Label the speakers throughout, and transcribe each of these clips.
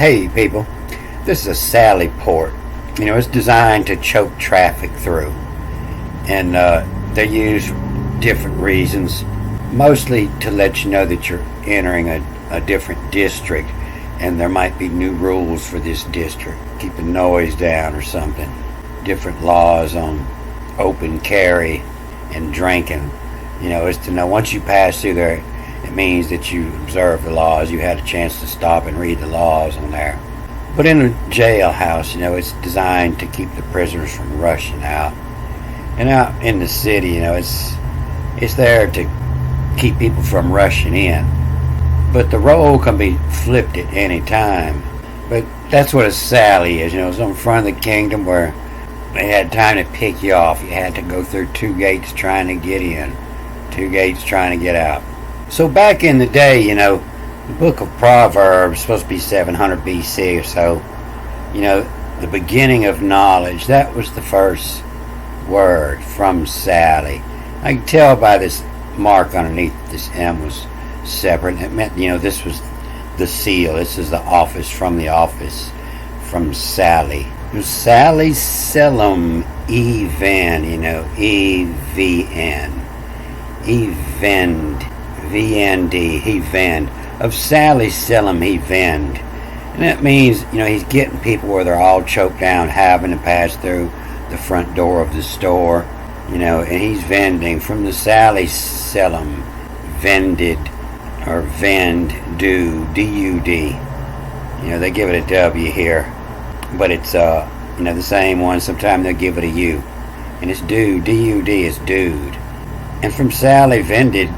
Speaker 1: Hey people, this is a Sally port. It's designed to choke traffic through, and they use different reasons, mostly to let you know that you're entering a different district, and there might be new rules for this district, keeping noise down or something, different laws on open carry and drinking. It's to know once you pass through there, it means that you observe the laws. You had a chance to stop and read the laws on there. But in a jailhouse, it's designed to keep the prisoners from rushing out. And out in the city, it's there to keep people from rushing in. But the role can be flipped at any time. But that's what a Sally is. It's on front of the kingdom where they had time to pick you off. You had to go through 2 gates trying to get in, 2 gates trying to get out. So back in the day, the book of Proverbs, supposed to be 700 BC or so, the beginning of knowledge, that was the first word from Sally. I can tell by this mark underneath, this M was separate. It meant, this was the seal. This is the office from from Sally. Sally Selim Even, E-V-N. Evend. VND, he vend. Of Sally Selim, he vend. And that means, he's getting people where they're all choked down, having to pass through the front door of the store, and he's vending. From the Sally Selim, vended, or vend, do, D-U-D. They give it a W here, but it's, the same one. Sometimes they'll give it a U. And it's dude, D-U-D is dude. And from Sally vended,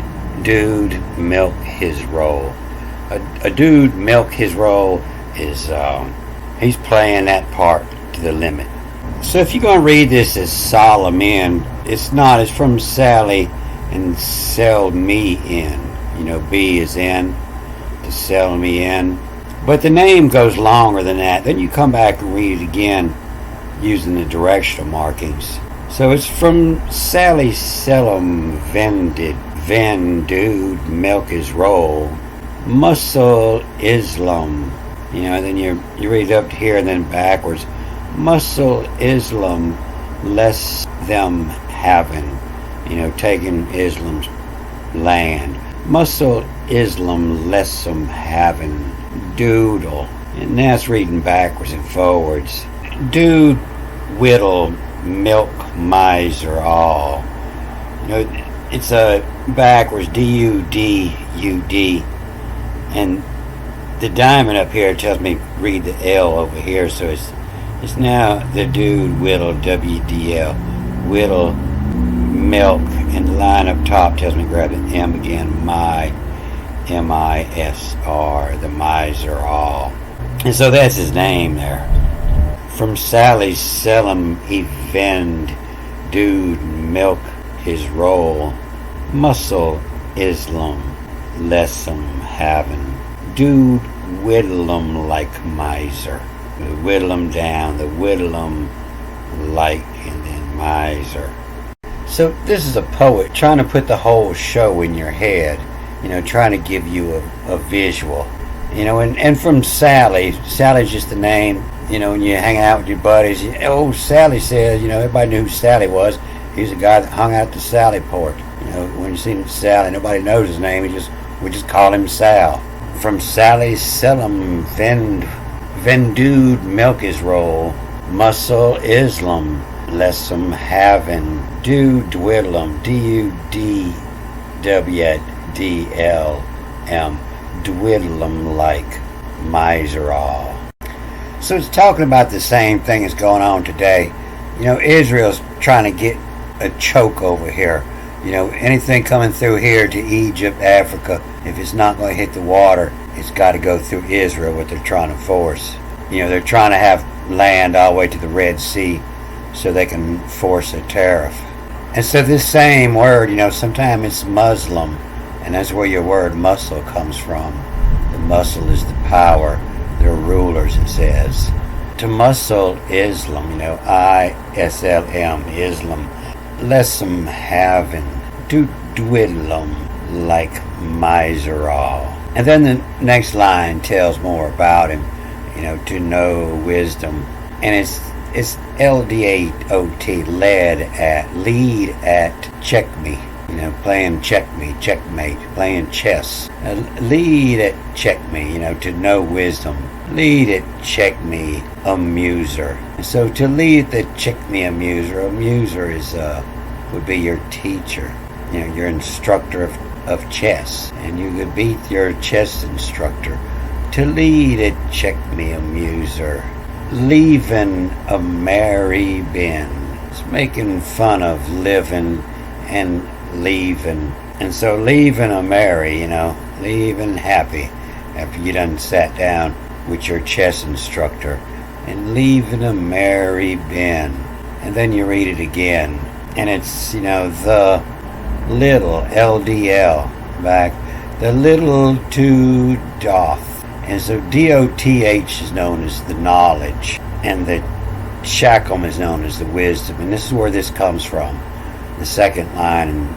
Speaker 1: dude milk his roll. A dude milk his roll is he's playing that part to the limit. So if you're going to read this as Solomon, it's not. It's from Sally and sell me in. B is in, to sell me in. But the name goes longer than that. Then you come back and read it again using the directional markings. So it's from Sally Selim vended. Dude milk his roll. Muscle Islam. Then you read up to here and then backwards. Muscle Islam less them having. Taking Islam's land. Muscle Islam less them having. Doodle. And that's reading backwards and forwards. Dude whittle milk miser all. It's a backwards, D-U-D-U-D, and the diamond up here tells me read the L over here, so it's now the dude whittle, W-D-L, whittle milk, and the line up top tells me grab the M again, my, M-I-S-R, the miser all. And so that's his name there. From Sally Selim, he vend, dude milk his roll. Muscle Islam, lessum having. Dude whittle 'em like miser. The whittle 'em down, the whittle 'em like, and then miser. So this is a poet trying to put the whole show in your head, trying to give you a visual. And from Sally's just the name, when you hang out with your buddies, Sally says, everybody knew who Sally was. He's a guy that hung out at the Sally port. When you see Sally, nobody knows his name. We just call him Sal. From Sally Selim, vendude milk his roll. Muscle Islam, lessum having. Dwidlem, D-U-D-W-D-L-M. Dwidlem like miser all. So it's talking about the same thing that's going on today. Israel's trying to get a choke over here. Anything coming through here to Egypt, Africa, if it's not going to hit the water, it's got to go through Israel, what they're trying to force. They're trying to have land all the way to the Red Sea so they can force a tariff. And so this same word, sometimes it's Muslim, and that's where your word muscle comes from. The muscle is the power. They're rulers, it says. To muscle Islam, I-S-L-M, Islam. Lessum having, do dwidlem like miser all. And then the next line tells more about him. to know wisdom. And it's LDAOT, lead at check me. Playing checkmate, playing chess. Lead at check me, to know wisdom. Lead at check me, amuser. So to lead at check me, amuser is would be your teacher, your instructor of chess, and you could beat your chess instructor. To lead at check me, amuser. Leaving a merry bin. It's making fun of living and leaving. And so leaving a merry, leaving happy after you done sat down with your chess instructor, and leaving a merry bin. And then you read it again, and it's, the little, LDL, back, the little to doth. And so DOTH is known as the knowledge, and the shacklem is known as the wisdom. And this is where this comes from. The second line in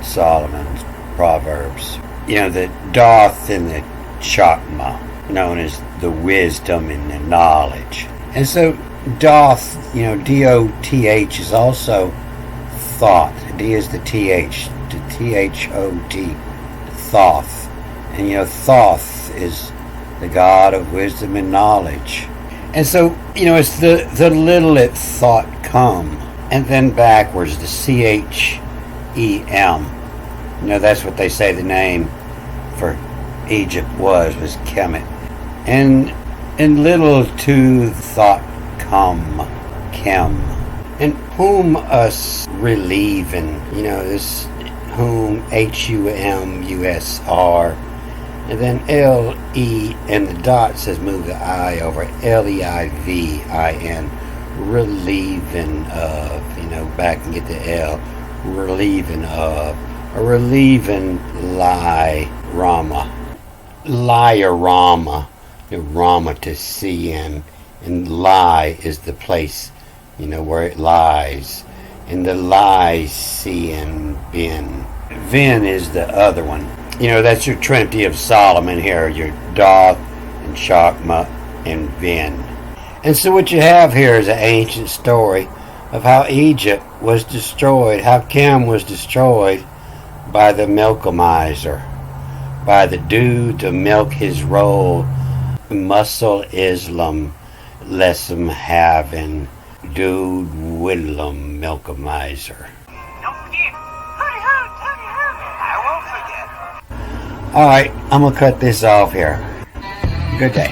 Speaker 1: Solomon's Proverbs. The doth and the chakma, known as the wisdom and the knowledge. And so doth, DOTH is also thought. D is the TH, the THOT, Thoth. And Thoth is the God of wisdom and knowledge. And so, it's the little it thought come. And then backwards, the CHEM. That's what they say the name for Egypt was Kemet. And little to thought come, Chem. And whom us relieving, this whom, HUMUSR. And then LE, and the dot says move the I over, LEIVIN, relieving of, back and get the L, relieving of, or relieving Rama, Rama, the Rama to see in, and lie is the place, where it lies, and the lie seeing bin. Vin is the other one. That's your Trinity of Solomon here, your Doth and Chakma and Vin. And so what you have here is an ancient story of how Egypt was destroyed, how Chem was destroyed by the Milkemiser, by the dude to milk his roll, muscle Islam, lesson having, dude Dwidlem Milkemiser. Alright, I'm going to cut this off here. Good day.